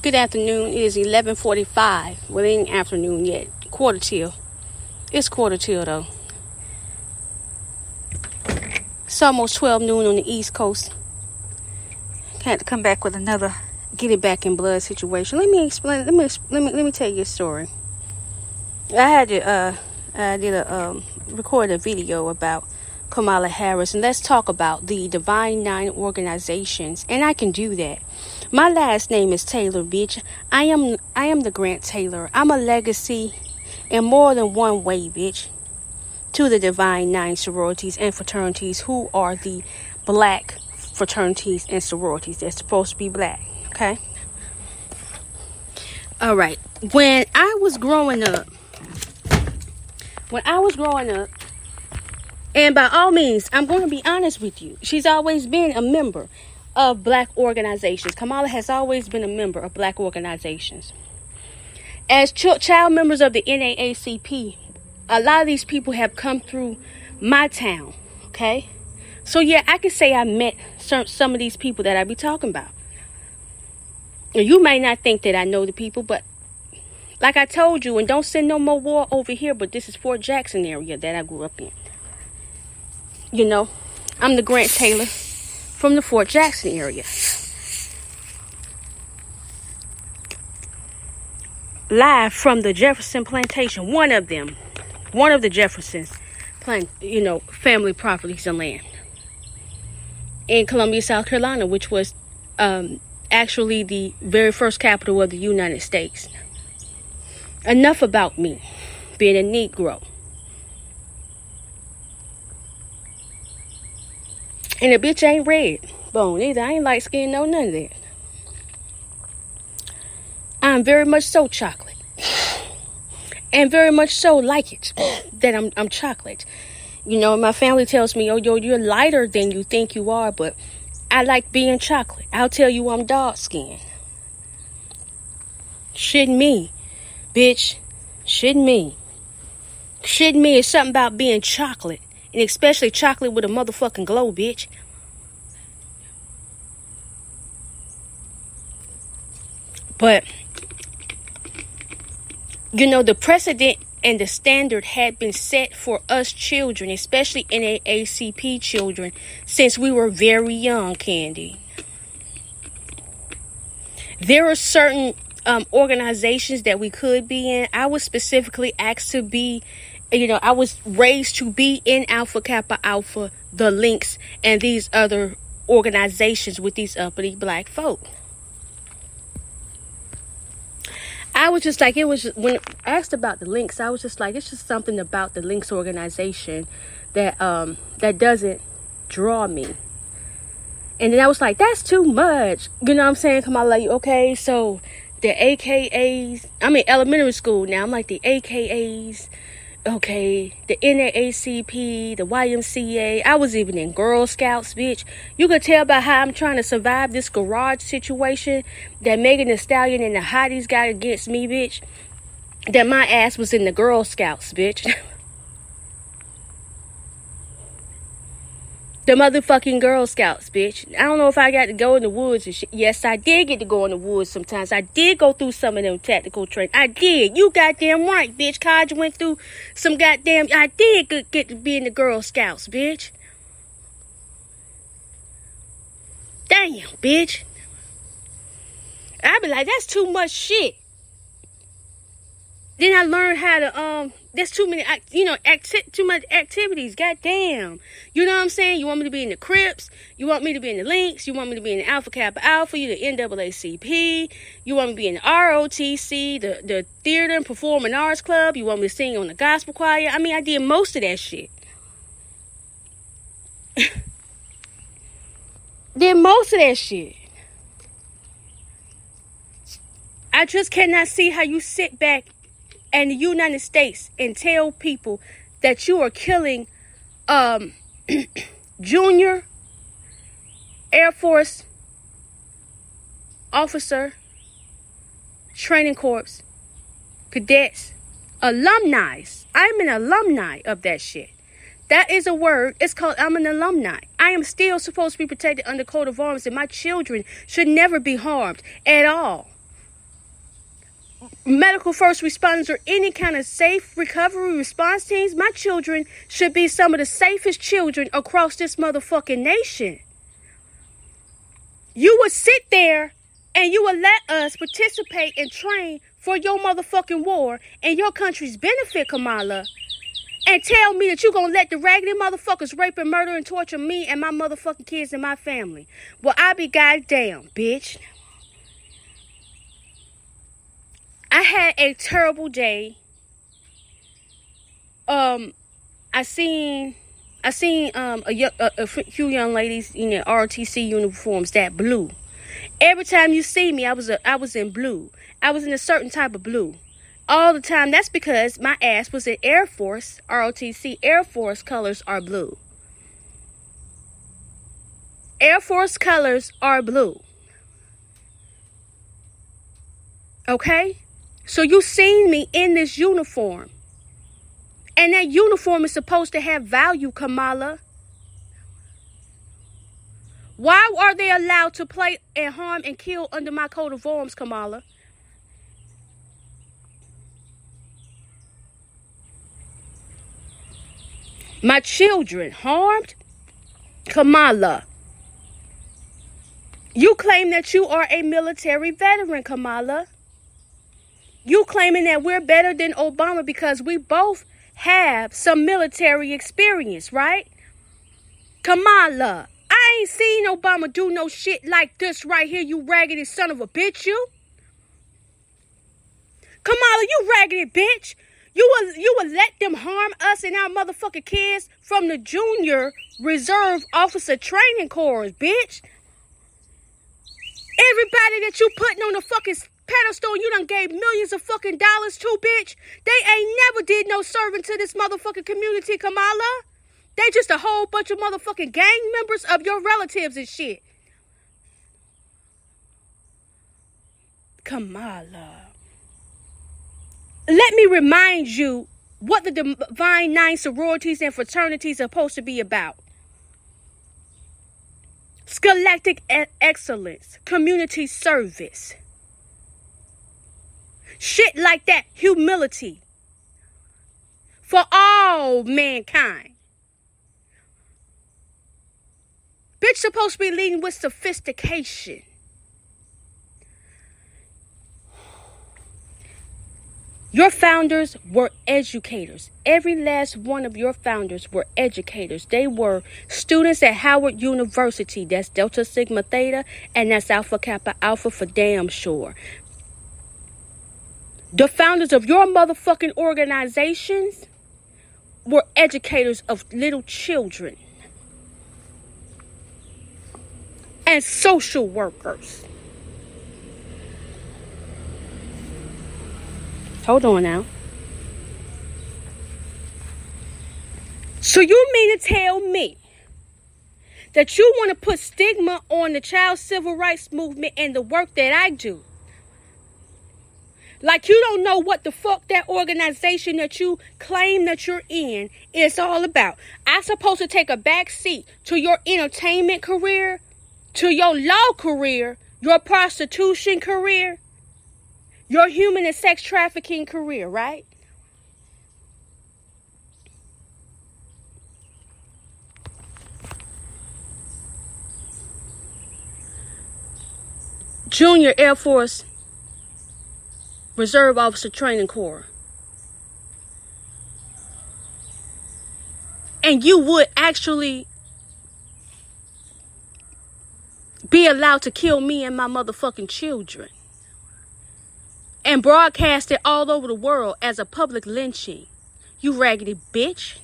Good afternoon. It is 11:45. Well, it ain't afternoon yet. Quarter till. It's quarter till though. It's almost 12 noon on the East Coast. Had to come back with another get it back in blood situation. Let me explain. Let me tell you a story. I recorded a video about Kamala Harris, and let's talk about the Divine Nine organizations. And I can do that. My last name is Taylor, bitch. I am the Grant Taylor. I'm a legacy in more than one way, bitch, to the Divine Nine sororities and fraternities, who are the black fraternities and sororities. They're supposed to be black, okay? All right. When I was growing up, and by all means, I'm going to be honest with you, she's always been a member of black organizations. Kamala has always been a member of black organizations. As child members of the NAACP, a lot of these people have come through my town, okay? So yeah, I can say I met some of these people that I be talking about. And you may not think that I know the people, but like I told you, and don't send no more war over here, but this is Fort Jackson area that I grew up in. You know, I'm the Grant Taylor from the Fort Jackson area. Live from the Jefferson Plantation, one of the Jeffersons, family properties and land in Columbia, South Carolina, which was actually the very first capital of the United States. Enough about me being a Negro. And the bitch ain't red bone either. I ain't light skinned, no none of that. I'm very much so chocolate. And very much so like it. That I'm chocolate. You know, my family tells me, yo, you're lighter than you think you are, but I like being chocolate. I'll tell you I'm dark skinned. Shouldn't me, bitch. Shouldn't me. Shouldn't me is something about being chocolate. And especially chocolate with a motherfucking glow, bitch. But, you know, the precedent and the standard had been set for us children, especially NAACP children, since we were very young, Candy. There are certain organizations that we could be in. I was specifically asked to be, I was raised to be in Alpha Kappa Alpha, the Links, and these other organizations with these uppity black folk. I was just like, when asked about the Links, I was just like, it's just something about the Links organization that doesn't draw me. And then I was like, that's too much. You know what I'm saying? Come on, like, okay, so the AKAs, I'm in elementary school now. I'm like the AKAs, okay, the NAACP, the YMCA. I was even in Girl Scouts, bitch. You could tell by how I'm trying to survive this garage situation that Megan Thee Stallion and the hotties got against me, bitch, that my ass was in the Girl Scouts, bitch. The motherfucking Girl Scouts, bitch. I don't know if I got to go in the woods and shit. Yes, I did get to go in the woods sometimes. I did go through some of them tactical training. I did. You goddamn right, bitch. Kaj went through some goddamn... I did get to be in the Girl Scouts, bitch. Damn, bitch. I be like, that's too much shit. Then I learned how to, there's too many, too much activities. Goddamn. You know what I'm saying? You want me to be in the Crips. You want me to be in the Links. You want me to be in the Alpha Kappa Alpha. You the NAACP. You want me to be in the ROTC, the Theater and Performing Arts Club. You want me to sing on the gospel choir. I mean, I did most of that shit. I just cannot see how you sit back in the United States and tell people that you are killing junior Air Force officer, training corps, cadets, alumni. I'm an alumni of that shit. That is a word. It's called, I'm an alumni. I am still supposed to be protected under coat of arms, and my children should never be harmed at all. medical first responders or any kind of safe recovery response teams, my children should be some of the safest children across this motherfucking nation. You would sit there and you would let us participate and train for your motherfucking war and your country's benefit, Kamala, and tell me that you're going to let the raggedy motherfuckers rape and murder and torture me and my motherfucking kids and my family. Well, I be goddamn, bitch. I had a terrible day. I seen a few young ladies in their ROTC uniforms that blue. Every time you see me, I was in blue. I was in a certain type of blue all the time. That's because my ass was in Air Force. ROTC Air Force colors are blue. Air Force colors are blue. Okay? So you seen me in this uniform. And that uniform is supposed to have value, Kamala. Why are they allowed to play and harm and kill under my coat of arms, Kamala? My children harmed? Kamala. You claim that you are a military veteran, Kamala. You claiming that we're better than Obama because we both have some military experience, right? Kamala, I ain't seen Obama do no shit like this right here, you raggedy son of a bitch, you. Kamala, you raggedy bitch. You would let them harm us and our motherfucking kids from the Junior Reserve Officer Training Corps, bitch. Everybody that you putting on the fucking pedestal, you done gave millions of fucking dollars to, bitch. They ain't never did no serving to this motherfucking community, Kamala. They just a whole bunch of motherfucking gang members of your relatives and shit. Kamala. Let me remind you what the Divine Nine sororities and fraternities are supposed to be about. Scholastic excellence, community service. Shit like that, humility for all mankind. Bitch supposed to be leading with sophistication. Your founders were educators. Every last one of your founders were educators. They were students at Howard University. That's Delta Sigma Theta, and that's Alpha Kappa Alpha for damn sure. The founders of your motherfucking organizations were educators of little children and social workers. Hold on now. So you mean to tell me that you want to put stigma on the child civil rights movement and the work that I do? Like you don't know what the fuck that organization that you claim that you're in is all about. I'm supposed to take a back seat to your entertainment career, to your law career, your prostitution career, your human and sex trafficking career, right? Junior Air Force Reserve Officer Training Corps. And you would actually be allowed to kill me and my motherfucking children and broadcast it all over the world as a public lynching. You raggedy bitch.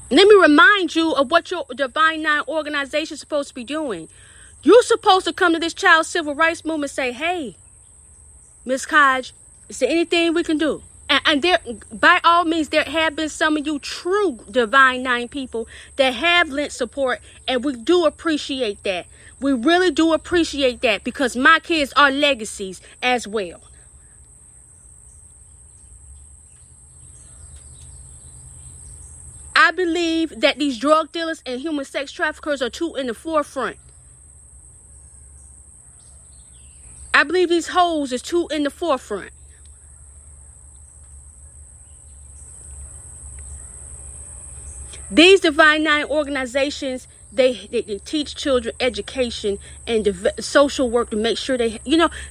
Let me remind you of what your Divine Nine organization is supposed to be doing. You're supposed to come to this child civil rights movement and say, hey, Miss Kaj, is there anything we can do? And there, by all means, there have been some of you true Divine Nine people that have lent support, and we do appreciate that. We really do appreciate that because my kids are legacies as well. I believe that these drug dealers and human sex traffickers are too in the forefront. I believe these hoes is too in the forefront. These Divine Nine organizations, they teach children education and social work to make sure they,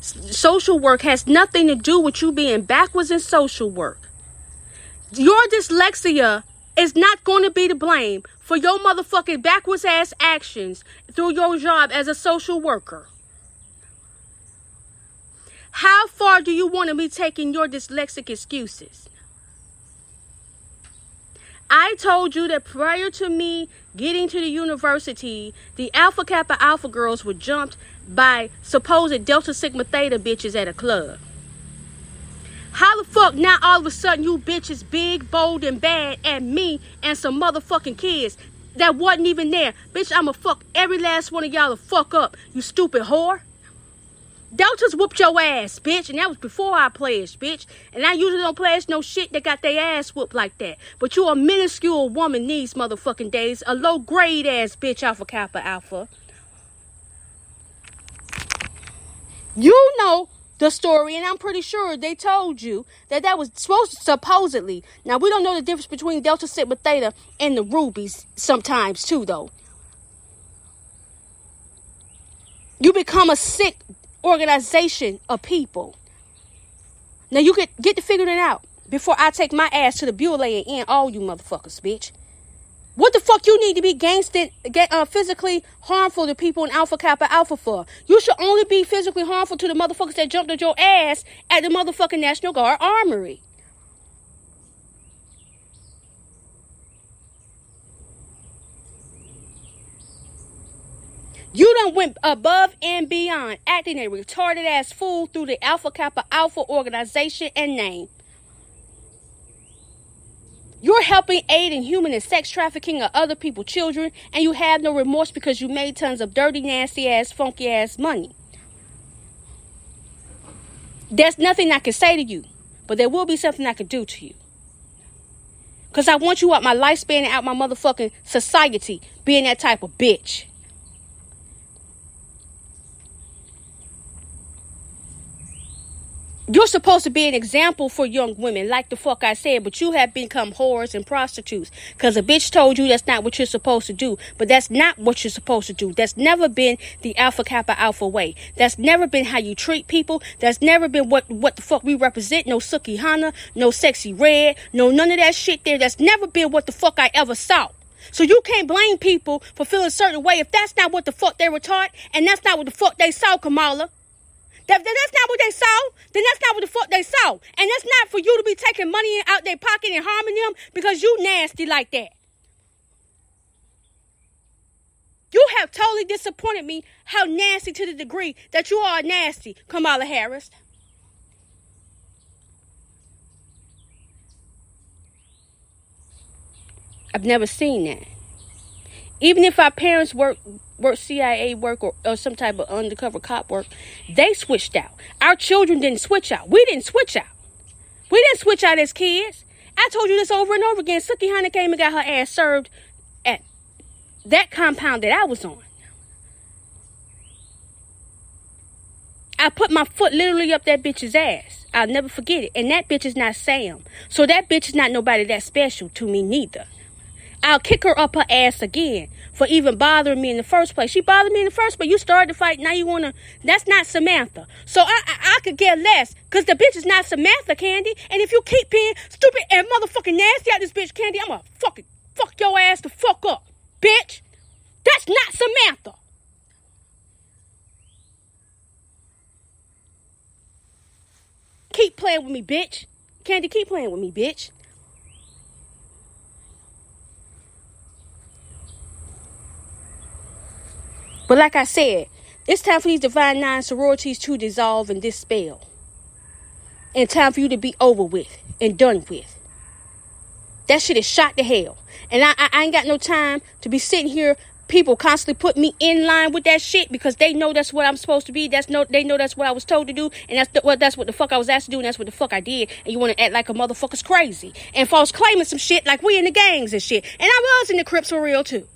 social work has nothing to do with you being backwards in social work. Your dyslexia is not going to be to blame for your motherfucking backwards ass actions through your job as a social worker. How far do you want to be taking your dyslexic excuses? I told you that prior to me getting to the university, the Alpha Kappa Alpha girls were jumped by supposed Delta Sigma Theta bitches at a club. How the fuck now all of a sudden you bitches big, bold, and bad at me and some motherfucking kids that wasn't even there? Bitch, I'ma fuck every last one of y'all to fuck up, you stupid whore. Deltas whooped your ass, bitch, and that was before I pledged, bitch. And I usually don't pledge no shit that got their ass whooped like that. But you a minuscule woman these motherfucking days, a low grade ass bitch, Alpha Kappa Alpha. You know the story, and I'm pretty sure they told you that was supposedly. Now, we don't know the difference between Delta Sigma Theta and the Rubies sometimes, too, though. You become a sick organization of people. Now, you get to figure it out before I take my ass to the Beulah and end all you motherfuckers, bitch. What the fuck you need to be physically harmful to people in Alpha Kappa Alpha for? You should only be physically harmful to the motherfuckers that jumped at your ass at the motherfucking National Guard Armory. You done went above and beyond, acting a retarded ass fool through the Alpha Kappa Alpha organization and name. You're helping aid in human and sex trafficking of other people's children, and you have no remorse because you made tons of dirty, nasty ass, funky ass money. There's nothing I can say to you, but there will be something I can do to you. Because I want you out my lifespan and out my motherfucking society being that type of bitch. You're supposed to be an example for young women, like the fuck I said, but you have become whores and prostitutes because a bitch told you that's not what you're supposed to do. But that's not what you're supposed to do. That's never been the Alpha Kappa Alpha way. That's never been how you treat people. That's never been what the fuck we represent. No Suki Hana, no Sexy Red, no none of that shit there. That's never been what the fuck I ever saw. So you can't blame people for feeling a certain way if that's not what the fuck they were taught and that's not what the fuck they saw, Kamala. That's not what they saw. Then that's not what the fuck they saw. And that's not for you to be taking money out their pocket and harming them because you nasty like that. You have totally disappointed me how nasty to the degree that you are nasty, Kamala Harris. I've never seen that. Even if our parents work CIA work or some type of undercover cop work, they switched out. Our children didn't switch out. We didn't switch out. We didn't switch out as kids. I told you this over and over again. Suki Hana came and got her ass served at that compound that I was on. I put my foot literally up that bitch's ass. I'll never forget it. And that bitch is not Sam. So that bitch is not nobody that special to me neither. I'll kick her up her ass again for even bothering me in the first place. She bothered me in the first place. You started the fight. Now you want to. That's not Samantha. So I could get less because the bitch is not Samantha, Candy. And if you keep being stupid and motherfucking nasty out this bitch, Candy, I'm going to fucking fuck your ass the fuck up, bitch. That's not Samantha. Keep playing with me, bitch. Candy, keep playing with me, bitch. But like I said, it's time for these Divine Nine sororities to dissolve and dispel. And time for you to be over with and done with. That shit is shot to hell. And I ain't got no time to be sitting here. People constantly put me in line with that shit because they know that's what I'm supposed to be. They know that's what I was told to do. And that's what the fuck I was asked to do. And that's what the fuck I did. And you want to act like a motherfucker's crazy. And false claiming some shit like we in the gangs and shit. And I was in the Crips for real too.